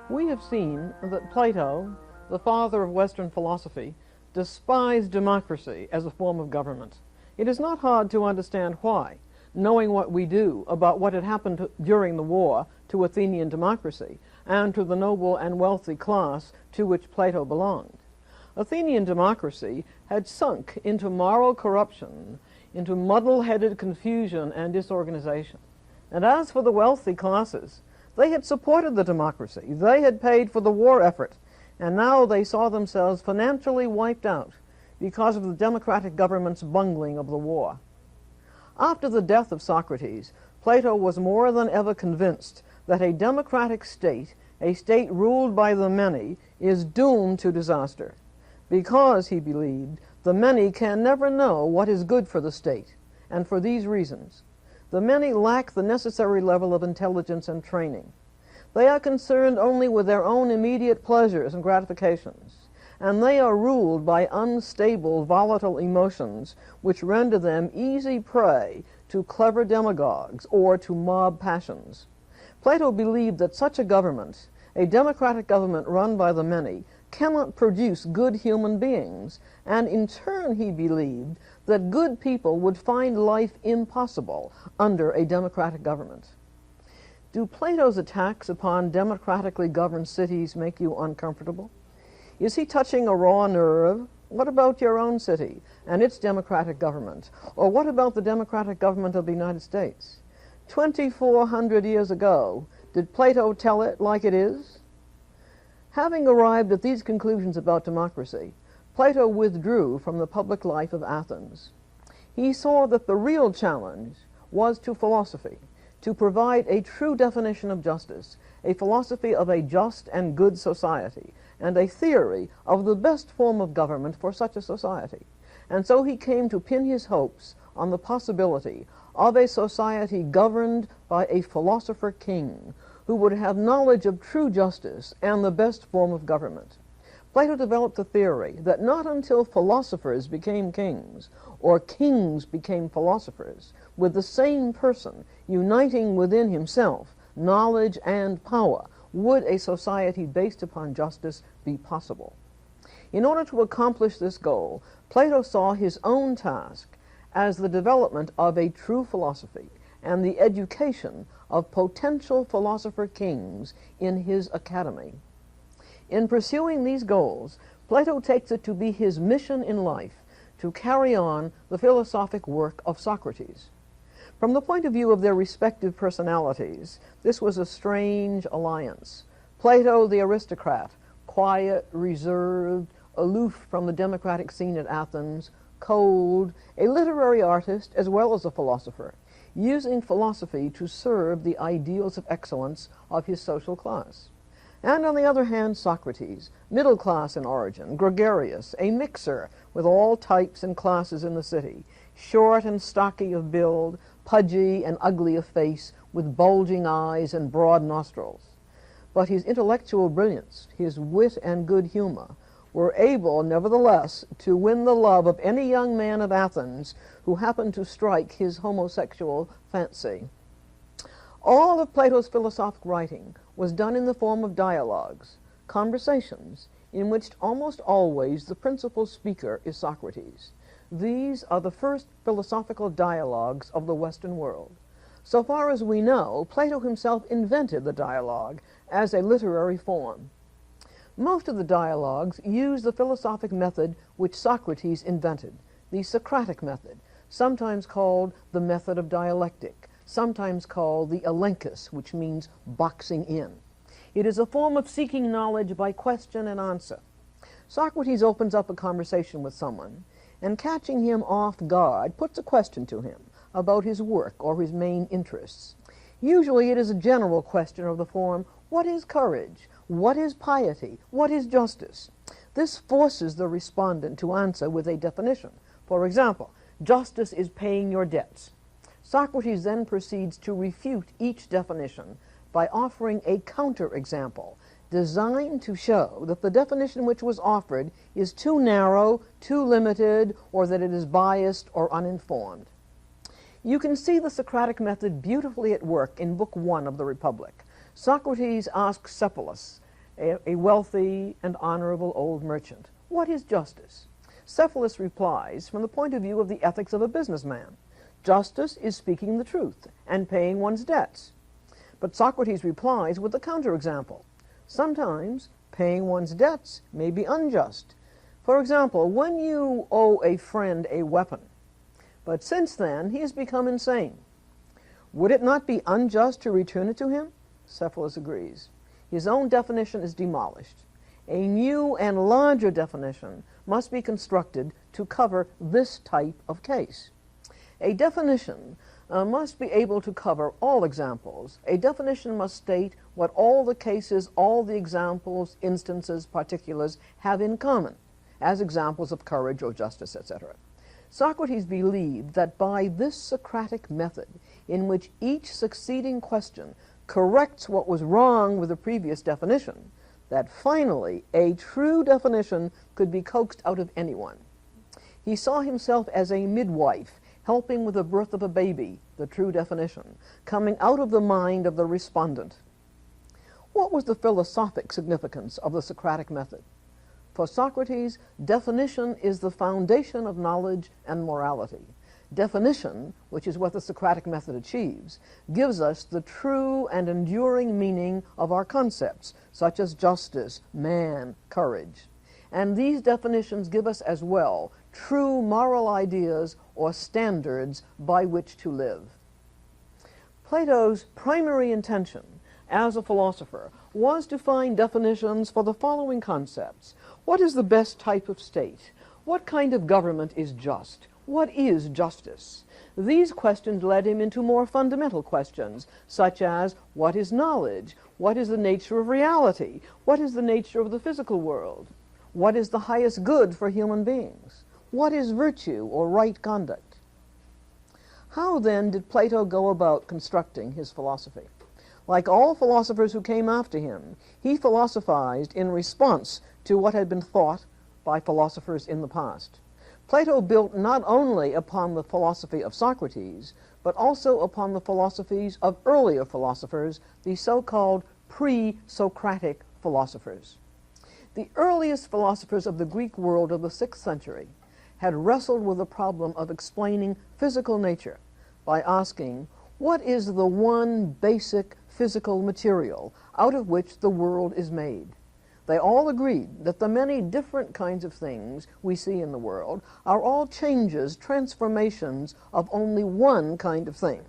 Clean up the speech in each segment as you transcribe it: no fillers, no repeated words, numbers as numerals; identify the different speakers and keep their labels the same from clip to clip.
Speaker 1: We have seen that Plato, the father of Western philosophy, despised democracy as a form of government. It is not hard to understand why, knowing what we do about what had happened during the war to Athenian democracy and to the noble and wealthy class to which Plato belonged. Athenian democracy had sunk into moral corruption, into muddle-headed confusion and disorganization. And as for the wealthy classes, they had supported the democracy, they had paid for the war effort, and now they saw themselves financially wiped out because of the democratic government's bungling of the war. After the death of Socrates, Plato was more than ever convinced that a democratic state, a state ruled by the many, is doomed to disaster, because, he believed, the many can never know what is good for the state, and for these reasons. The many lack the necessary level of intelligence and training. They are concerned only with their own immediate pleasures and gratifications, and they are ruled by unstable, volatile emotions which render them easy prey to clever demagogues or to mob passions. Plato believed that such a government, a democratic government run by the many, cannot produce good human beings, and in turn he believed that good people would find life impossible under a democratic government. Do Plato's attacks upon democratically governed cities make you uncomfortable? Is he touching a raw nerve? What about your own city and its democratic government? Or what about the democratic government of the United States? 2,400 years ago, did Plato tell it like it is? Having arrived at these conclusions about democracy, Plato withdrew from the public life of Athens. He saw that the real challenge was to philosophy, to provide a true definition of justice, a philosophy of a just and good society, and a theory of the best form of government for such a society. And so he came to pin his hopes on the possibility of a society governed by a philosopher king who would have knowledge of true justice and the best form of government. Plato developed the theory that not until philosophers became kings, or kings became philosophers, with the same person uniting within himself knowledge and power, would a society based upon justice be possible. In order to accomplish this goal, Plato saw his own task as the development of a true philosophy and the education of potential philosopher kings in his academy. In pursuing these goals, Plato takes it to be his mission in life to carry on the philosophic work of Socrates. From the point of view of their respective personalities, this was a strange alliance. Plato, the aristocrat, quiet, reserved, aloof from the democratic scene at Athens, cold, a literary artist as well as a philosopher, using philosophy to serve the ideals of excellence of his social class. And on the other hand, Socrates, middle class in origin, gregarious, a mixer with all types and classes in the city, short and stocky of build, pudgy and ugly of face, with bulging eyes and broad nostrils. But his intellectual brilliance, his wit and good humor, were able, nevertheless, to win the love of any young man of Athens who happened to strike his homosexual fancy. All of Plato's philosophic writing was done in the form of dialogues, conversations, in which almost always the principal speaker is Socrates. These are the first philosophical dialogues of the Western world. So far as we know, Plato himself invented the dialogue as a literary form. Most of the dialogues use the philosophic method which Socrates invented, the Socratic method, sometimes called the method of dialectic, sometimes called the elenchus, which means boxing in. It is a form of seeking knowledge by question and answer. Socrates opens up a conversation with someone, and catching him off guard, puts a question to him about his work or his main interests. Usually it is a general question of the form, what is courage? What is piety? What is justice? This forces the respondent to answer with a definition. For example, justice is paying your debts. Socrates then proceeds to refute each definition by offering a counter-example designed to show that the definition which was offered is too narrow, too limited, or that it is biased or uninformed. You can see the Socratic method beautifully at work in Book 1 of the Republic. Socrates asks Cephalus, a wealthy and honorable old merchant. What is justice? Cephalus replies from the point of view of the ethics of a businessman. Justice is speaking the truth and paying one's debts. But Socrates replies with a counterexample. Sometimes paying one's debts may be unjust. For example, when you owe a friend a weapon, but since then he has become insane, would it not be unjust to return it to him? Cephalus agrees. His own definition is demolished. A new and larger definition must be constructed to cover this type of case. A definition must be able to cover all examples. A definition must state what all the cases, all the examples, instances, particulars have in common, as examples of courage or justice, etc. Socrates believed that by this Socratic method, in which each succeeding question corrects what was wrong with the previous definition, that finally a true definition could be coaxed out of anyone. He saw himself as a midwife helping with the birth of a baby, the true definition, coming out of the mind of the respondent. What was the philosophic significance of the Socratic method? For Socrates, definition is the foundation of knowledge and morality. Definition, which is what the Socratic method achieves, gives us the true and enduring meaning of our concepts, such as justice, man, courage. And these definitions give us as well true moral ideas or standards by which to live. Plato's primary intention as a philosopher was to find definitions for the following concepts. What is the best type of state? What kind of government is just? What is justice? These questions led him into more fundamental questions, such as what is knowledge? What is the nature of reality? What is the nature of the physical world? What is the highest good for human beings? What is virtue or right conduct? How then did Plato go about constructing his philosophy? Like all philosophers who came after him, he philosophized in response to what had been thought by philosophers in the past. Plato built not only upon the philosophy of Socrates, but also upon the philosophies of earlier philosophers, the so-called pre-Socratic philosophers. The earliest philosophers of the Greek world of the 6th century had wrestled with the problem of explaining physical nature by asking, what is the one basic physical material out of which the world is made? They all agreed that the many different kinds of things we see in the world are all changes, transformations of only one kind of thing.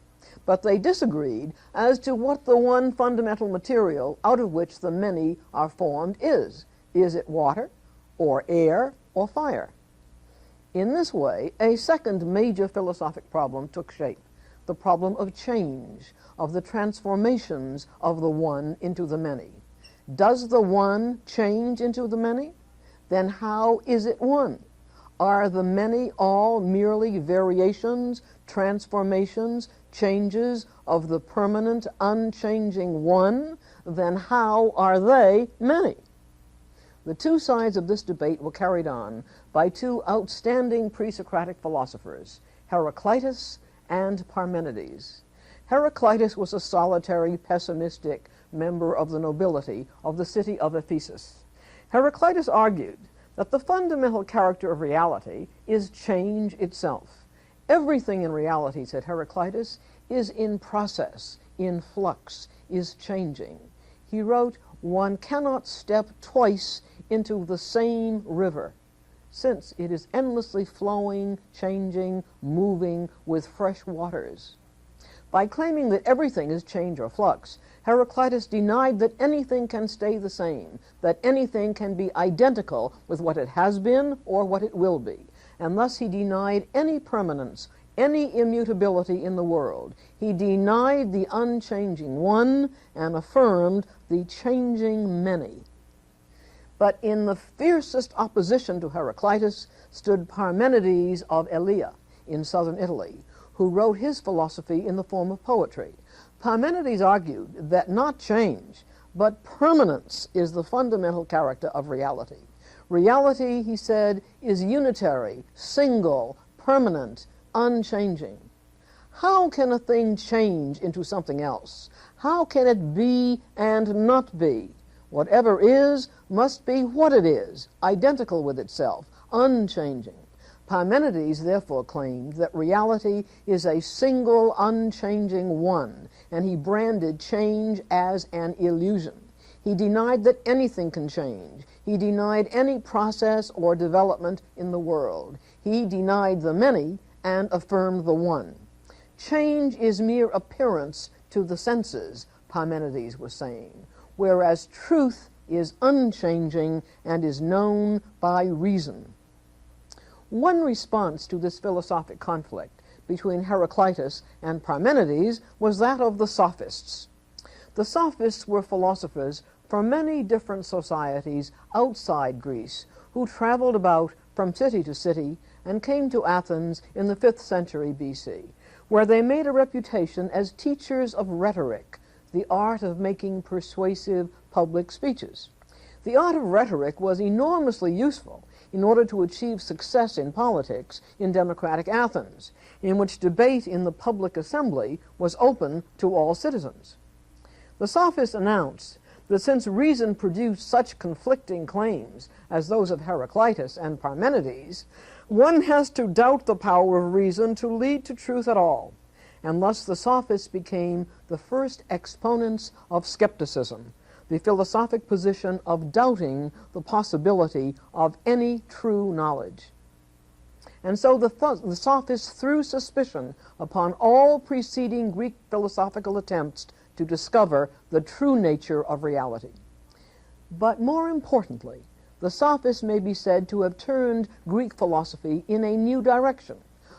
Speaker 1: But they disagreed as to what the one fundamental material out of which the many are formed is. Is it water, or air, or fire? In this way, a second major philosophic problem took shape, the problem of change, of the transformations of the one into the many. Does the one change into the many? Then how is it one? Are the many all merely variations, transformations, changes of the permanent, unchanging one? Then how are they many? The two sides of this debate were carried on by two outstanding pre-Socratic philosophers, Heraclitus and Parmenides. Heraclitus was a solitary, pessimistic member of the nobility of the city of Ephesus. Heraclitus argued that the fundamental character of reality is change itself. Everything in reality, said Heraclitus, is in process, in flux, is changing. He wrote, one cannot step twice into the same river, since it is endlessly flowing, changing, moving with fresh waters. By claiming that everything is change or flux, Heraclitus denied that anything can stay the same, that anything can be identical with what it has been or what it will be, and thus he denied any permanence, any immutability in the world. He denied the unchanging one and affirmed the changing many. But in the fiercest opposition to Heraclitus stood Parmenides of Elea in southern Italy, who wrote his philosophy in the form of poetry. Parmenides argued that not change, but permanence is the fundamental character of reality. Reality, he said, is unitary, single, permanent, unchanging. How can a thing change into something else? How can it be and not be? Whatever is must be what it is, identical with itself, unchanging. Parmenides therefore claimed that reality is a single, unchanging one, and he branded change as an illusion. He denied that anything can change. He denied any process or development in the world. He denied the many and affirmed the one. Change is mere appearance to the senses, Parmenides was saying, whereas truth is unchanging and is known by reason. One response to this philosophic conflict between Heraclitus and Parmenides was that of the Sophists. The Sophists were philosophers from many different societies outside Greece who traveled about from city to city and came to Athens in the 5th century BC, where they made a reputation as teachers of rhetoric, the art of making persuasive public speeches. The art of rhetoric was enormously useful in order to achieve success in politics in democratic Athens, in which debate in the public assembly was open to all citizens. The Sophists announced that since reason produced such conflicting claims as those of Heraclitus and Parmenides, one has to doubt the power of reason to lead to truth at all, and thus the Sophists became the first exponents of skepticism, the philosophic position of doubting the possibility of any true knowledge. And so the Sophists threw suspicion upon all preceding Greek philosophical attempts to discover the true nature of reality. But more importantly, the Sophists may be said to have turned Greek philosophy in a new direction,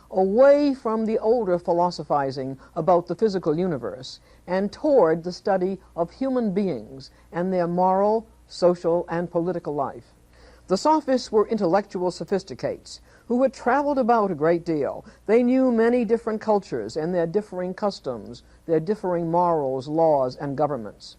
Speaker 1: away from the older philosophizing about the physical universe and toward the study of human beings and their moral, social, and political life. The Sophists were intellectual sophisticates who had traveled about a great deal. They knew many different cultures and their differing customs, their differing morals, laws, and governments.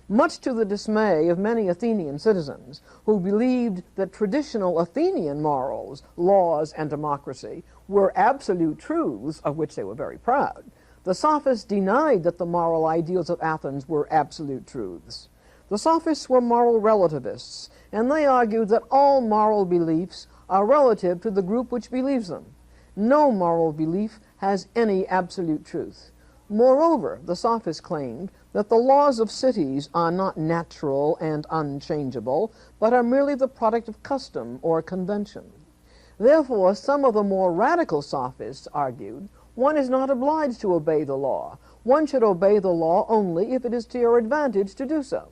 Speaker 1: Much to the dismay of many Athenian citizens who believed that traditional Athenian morals, laws, and democracy were absolute truths of which they were very proud, the Sophists denied that the moral ideals of Athens were absolute truths. The Sophists were moral relativists, and they argued that all moral beliefs are relative to the group which believes them. No moral belief has any absolute truth. Moreover, the Sophists claimed that the laws of cities are not natural and unchangeable, but are merely the product of custom or convention. Therefore, some of the more radical Sophists argued one is not obliged to obey the law. One should obey the law only if it is to your advantage to do so.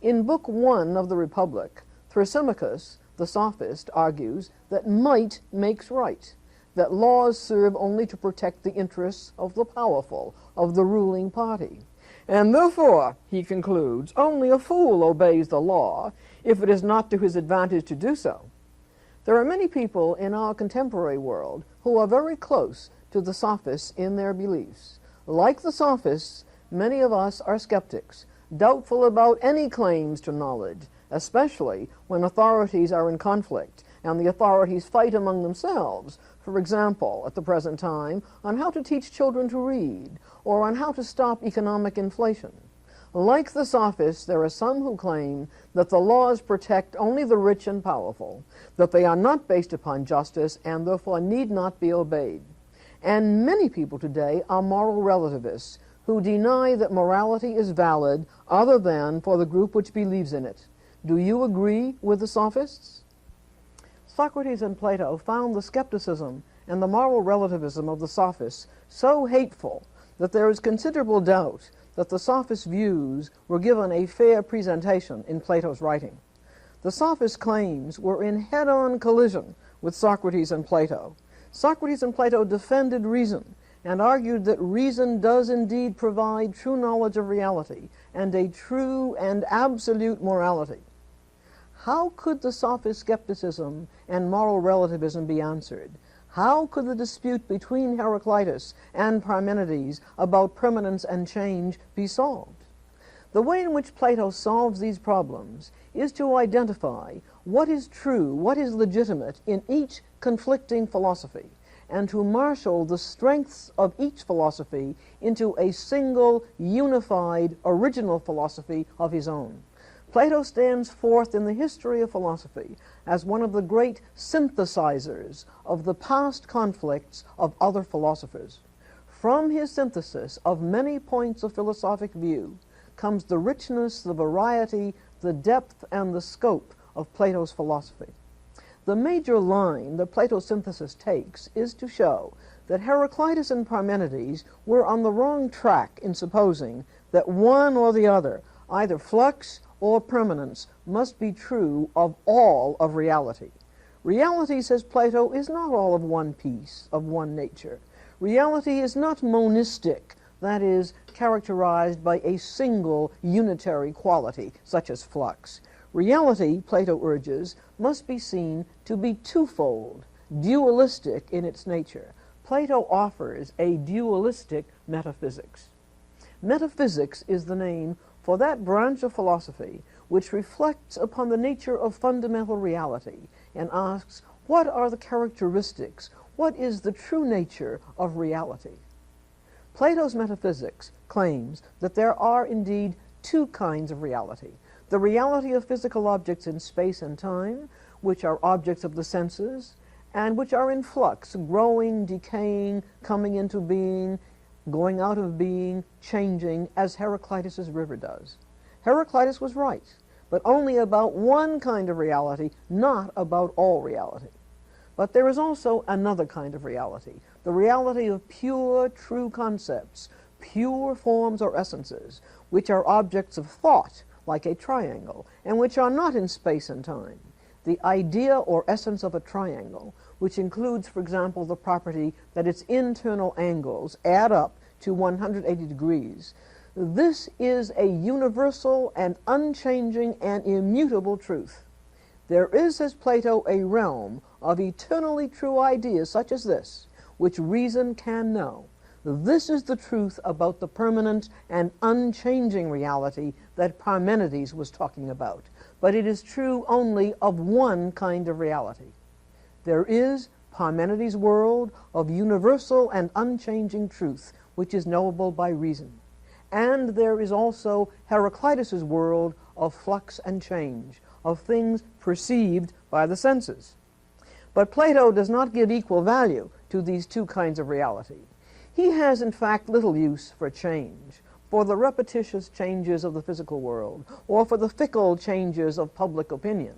Speaker 1: In Book 1 of the Republic, Thrasymachus, the Sophist, argues that might makes right, that laws serve only to protect the interests of the powerful, of the ruling party. And therefore, he concludes, only a fool obeys the law if it is not to his advantage to do so. There are many people in our contemporary world who are very close to the Sophists in their beliefs. Like the Sophists, many of us are skeptics, doubtful about any claims to knowledge, especially when authorities are in conflict and the authorities fight among themselves, for example, at the present time, on how to teach children to read or on how to stop economic inflation. Like the Sophists, there are some who claim that the laws protect only the rich and powerful, that they are not based upon justice and therefore need not be obeyed. And many people today are moral relativists who deny that morality is valid other than for the group which believes in it. Do you agree with the Sophists? Socrates and Plato found the skepticism and the moral relativism of the Sophists so hateful that there is considerable doubt that the Sophist views were given a fair presentation in Plato's writing. The Sophist claims were in head-on collision with Socrates and Plato. Socrates and Plato defended reason and argued that reason does indeed provide true knowledge of reality and a true and absolute morality. How could the Sophist skepticism and moral relativism be answered? How could the dispute between Heraclitus and Parmenides about permanence and change be solved? The way in which Plato solves these problems is to identify what is true, what is legitimate in each conflicting philosophy, and to marshal the strengths of each philosophy into a single, unified, original philosophy of his own. Plato stands forth in the history of philosophy as one of the great synthesizers of the past conflicts of other philosophers. From his synthesis of many points of philosophic view comes the richness, the variety, the depth, and the scope of Plato's philosophy. The major line that Plato's synthesis takes is to show that Heraclitus and Parmenides were on the wrong track in supposing that one or the other, either flux or permanence, must be true of all of reality. Reality, says Plato, is not all of one piece, of one nature. Reality is not monistic, that is, characterized by a single unitary quality, such as flux. Reality, Plato urges, must be seen to be twofold, dualistic in its nature. Plato offers a dualistic metaphysics. Metaphysics is the name for that branch of philosophy which reflects upon the nature of fundamental reality and asks, what are the characteristics, what is the true nature of reality? Plato's metaphysics claims that there are indeed two kinds of reality: the reality of physical objects in space and time, which are objects of the senses, and which are in flux, growing, decaying, coming into being, going out of being, changing, as Heraclitus's river does. Heraclitus was right, but only about one kind of reality, not about all reality. But there is also another kind of reality, the reality of pure, true concepts, pure forms or essences, which are objects of thought, like a triangle, and which are not in space and time. The idea or essence of a triangle, which includes, for example, the property that its internal angles add up to 180 degrees, this is a universal and unchanging and immutable truth. There is, says Plato, a realm of eternally true ideas such as this, which reason can know. This is the truth about the permanent and unchanging reality that Parmenides was talking about, but it is true only of one kind of reality. There is Parmenides' world of universal and unchanging truth, which is knowable by reason. And there is also Heraclitus' world of flux and change, of things perceived by the senses. But Plato does not give equal value to these two kinds of reality. He has, in fact, little use for change, for the repetitious changes of the physical world, or for the fickle changes of public opinion.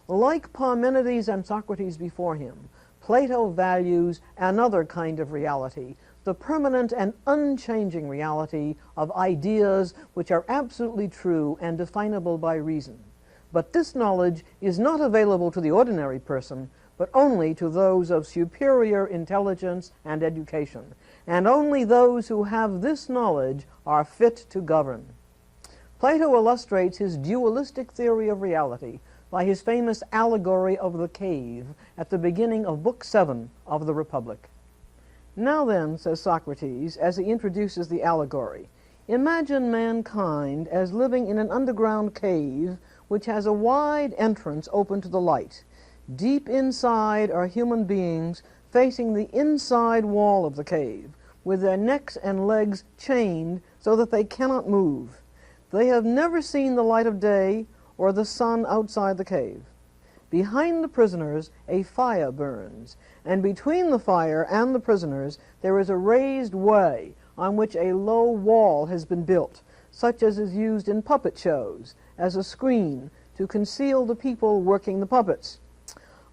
Speaker 1: Like Parmenides and Socrates before him, Plato values another kind of reality, the permanent and unchanging reality of ideas which are absolutely true and definable by reason. But this knowledge is not available to the ordinary person, but only to those of superior intelligence and education, and only those who have this knowledge are fit to govern. Plato illustrates his dualistic theory of reality by his famous Allegory of the Cave at the beginning of Book 7 of the Republic. Now then, says Socrates, as he introduces the allegory, imagine mankind as living in an underground cave which has a wide entrance open to the light. Deep inside are human beings facing the inside wall of the cave, with their necks and legs chained so that they cannot move. They have never seen the light of day or the sun outside the cave. Behind the prisoners a fire burns, and between the fire and the prisoners there is a raised way on which a low wall has been built, such as is used in puppet shows, as a screen to conceal the people working the puppets.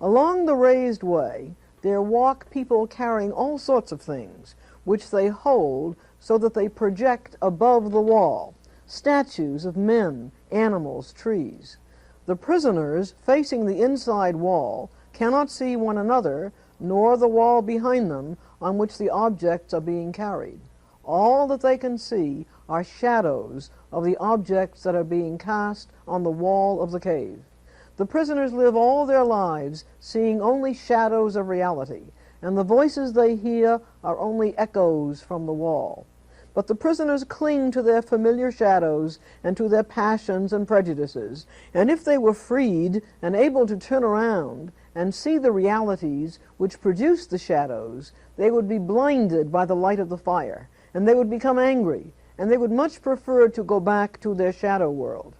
Speaker 1: Along the raised way there walk people carrying all sorts of things, which they hold so that they project above the wall, statues of men, animals, trees. The prisoners, facing the inside wall, cannot see one another, nor the wall behind them on which the objects are being carried. All that they can see are shadows of the objects that are being cast on the wall of the cave. The prisoners live all their lives seeing only shadows of reality, and the voices they hear are only echoes from the wall. But the prisoners cling to their familiar shadows and to their passions and prejudices, and if they were freed and able to turn around and see the realities which produce the shadows, they would be blinded by the light of the fire, and they would become angry, and they would much prefer to go back to their shadow world.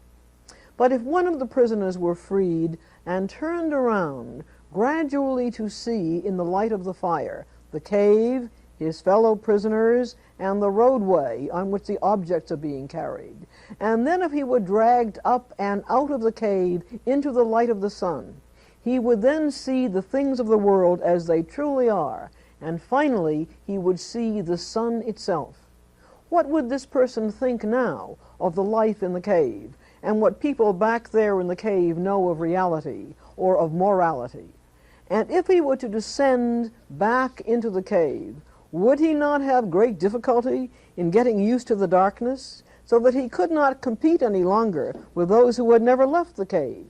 Speaker 1: But if one of the prisoners were freed and turned around gradually to see in the light of the fire the cave, his fellow prisoners, and the roadway on which the objects are being carried, and then if he were dragged up and out of the cave into the light of the sun, he would then see the things of the world as they truly are, and finally he would see the sun itself. What would this person think now of the life in the cave, and what people back there in the cave know of reality or of morality? And if he were to descend back into the cave, would he not have great difficulty in getting used to the darkness, so that he could not compete any longer with those who had never left the cave?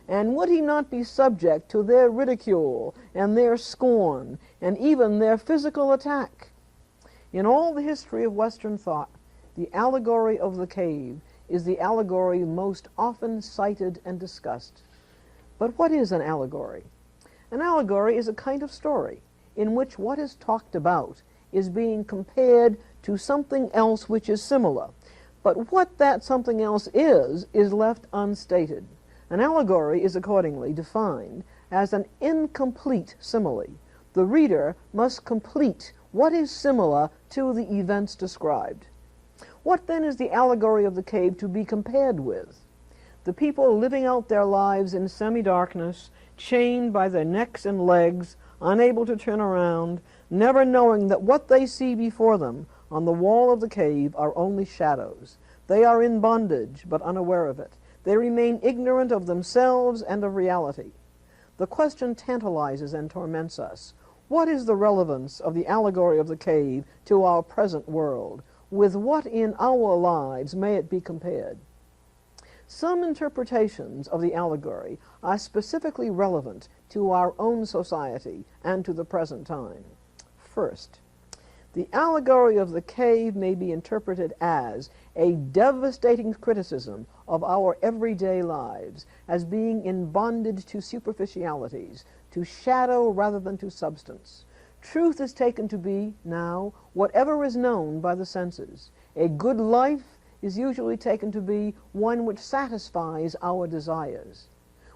Speaker 1: And would he not be subject to their ridicule and their scorn and even their physical attack? In all the history of Western thought, the allegory of the cave is the allegory most often cited and discussed. But what is an allegory? An allegory is a kind of story in which what is talked about is being compared to something else which is similar. But what that something else is left unstated. An allegory is accordingly defined as an incomplete simile. The reader must complete what is similar to the events described. What then is the allegory of the cave to be compared with? The people living out their lives in semi-darkness, chained by their necks and legs, unable to turn around, never knowing that what they see before them on the wall of the cave are only shadows. They are in bondage, but unaware of it. They remain ignorant of themselves and of reality. The question tantalizes and torments us. What is the relevance of the allegory of the cave to our present world? With what in our lives may it be compared? Some interpretations of the allegory are specifically relevant to our own society and to the present time. First, the allegory of the cave may be interpreted as a devastating criticism of our everyday lives, as being in bondage to superficialities, to shadow rather than to substance. Truth is taken to be, now, whatever is known by the senses. A good life is usually taken to be one which satisfies our desires.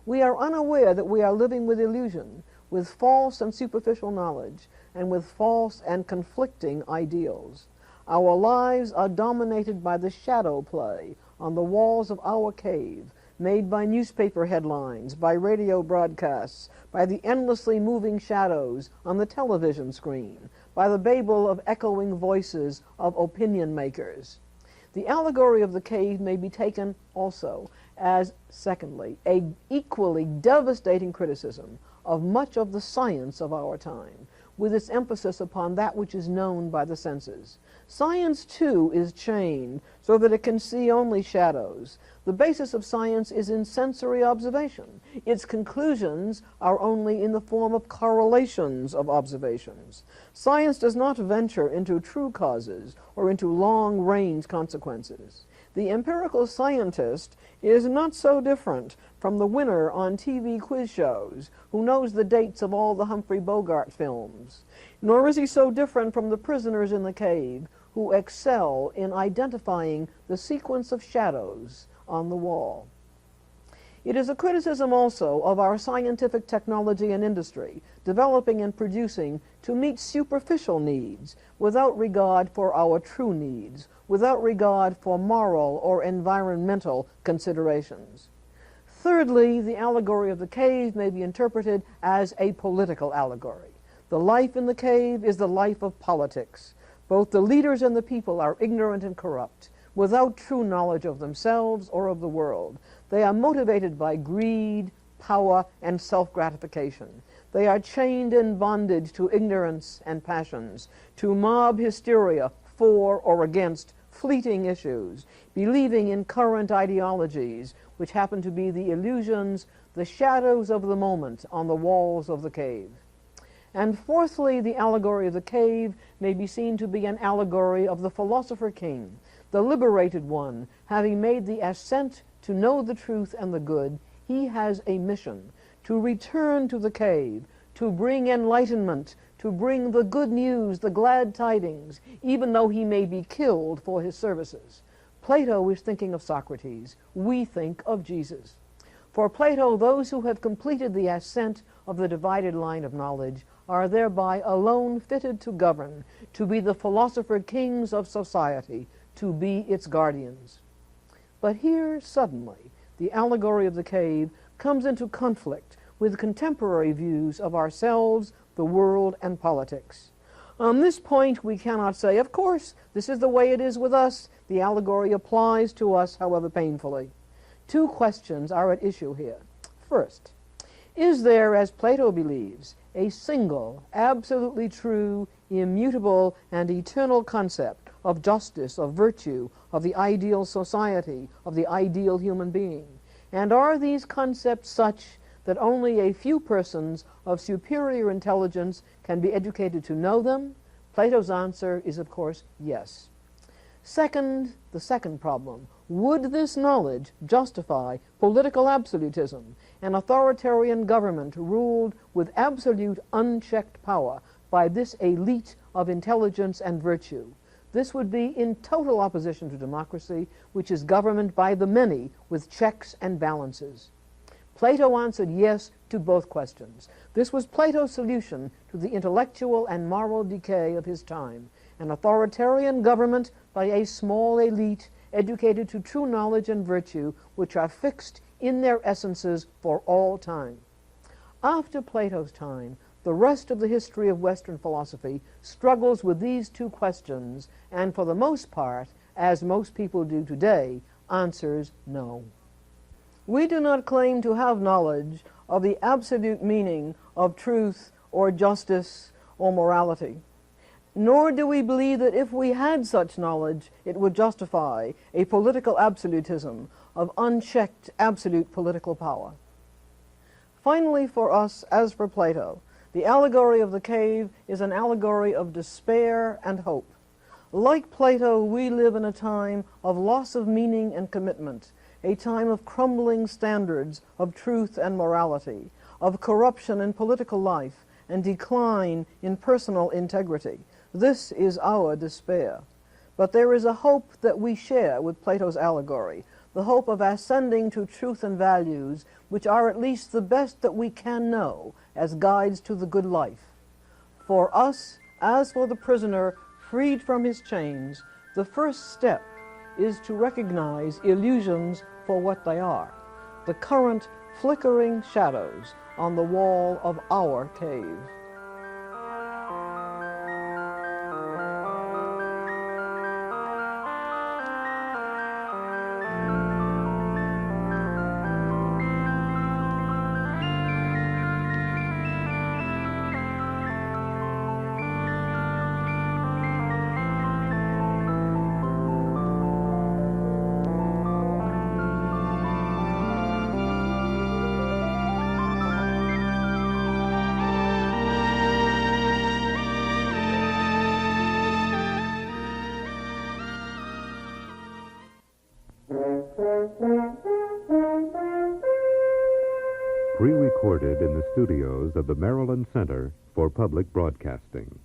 Speaker 1: We are unaware that we are living with illusion, with false and superficial knowledge, and with false and conflicting ideals. Our lives are dominated by the shadow play on the walls of our cave, made by newspaper headlines, by radio broadcasts, by the endlessly moving shadows on the television screen, by the babel of echoing voices of opinion makers. The allegory of the cave may be taken also as, secondly, an equally devastating criticism of much of the science of our time, with its emphasis upon that which is known by the senses. Science, too, is chained so that it can see only shadows. The basis of science is in sensory observation. Its conclusions are only in the form of correlations of observations. Science does not venture into true causes or into long-range consequences. The empirical scientist is not so different from the winner on TV quiz shows who knows the dates of all the Humphrey Bogart films, nor is he so different from the prisoners in the cave who excel in identifying the sequence of shadows on the wall. It is a criticism also of our scientific technology and industry, developing and producing to meet superficial needs without regard for our true needs, without regard for moral or environmental considerations. Thirdly, the allegory of the cave may be interpreted as a political allegory. The life in the cave is the life of politics. Both the leaders and the people are ignorant and corrupt, without true knowledge of themselves or of the world. They are motivated by greed, power, and self-gratification. They are chained in bondage to ignorance and passions, to mob hysteria for or against fleeting issues, believing in current ideologies, which happen to be the illusions, the shadows of the moment on the walls of the cave. And fourthly, the allegory of the cave may be seen to be an allegory of the philosopher king, the liberated one. Having made the ascent to know the truth and the good, he has a mission to return to the cave, to bring enlightenment, to bring the good news, the glad tidings, even though he may be killed for his services. Plato is thinking of Socrates. We think of Jesus. For Plato, those who have completed the ascent of the divided line of knowledge are thereby alone fitted to govern, to be the philosopher kings of society, to be its guardians. But here, suddenly, the allegory of the cave comes into conflict with contemporary views of ourselves, the world, and politics. On this point, we cannot say, of course, this is the way it is with us. The allegory applies to us, however painfully. Two questions are at issue here. First, is there, as Plato believes, a single, absolutely true, immutable, and eternal concept of justice, of virtue, of the ideal society, of the ideal human being? And are these concepts such that only a few persons of superior intelligence can be educated to know them? Plato's answer is, of course, yes. Second, the second problem, would this knowledge justify political absolutism, an authoritarian government ruled with absolute unchecked power by this elite of intelligence and virtue? This would be in total opposition to democracy, which is government by the many with checks and balances. Plato answered yes to both questions. This was Plato's solution to the intellectual and moral decay of his time, an authoritarian government by a small elite educated to true knowledge and virtue, which are fixed in their essences for all time. After Plato's time, the rest of the history of Western philosophy struggles with these two questions, and for the most part, as most people do today, answers no. We do not claim to have knowledge of the absolute meaning of truth or justice or morality, nor do we believe that if we had such knowledge, it would justify a political absolutism of unchecked absolute political power. Finally, for us, as for Plato, the allegory of the cave is an allegory of despair and hope. Like Plato, we live in a time of loss of meaning and commitment, a time of crumbling standards of truth and morality, of corruption in political life, and decline in personal integrity. This is our despair. But there is a hope that we share with Plato's allegory, the hope of ascending to truth and values which are at least the best that we can know as guides to the good life. For us, as for the prisoner freed from his chains, the first step is to recognize illusions for what they are, the current flickering shadows on the wall of our cave.
Speaker 2: Pre-recorded in the studios of the Maryland Center for Public Broadcasting.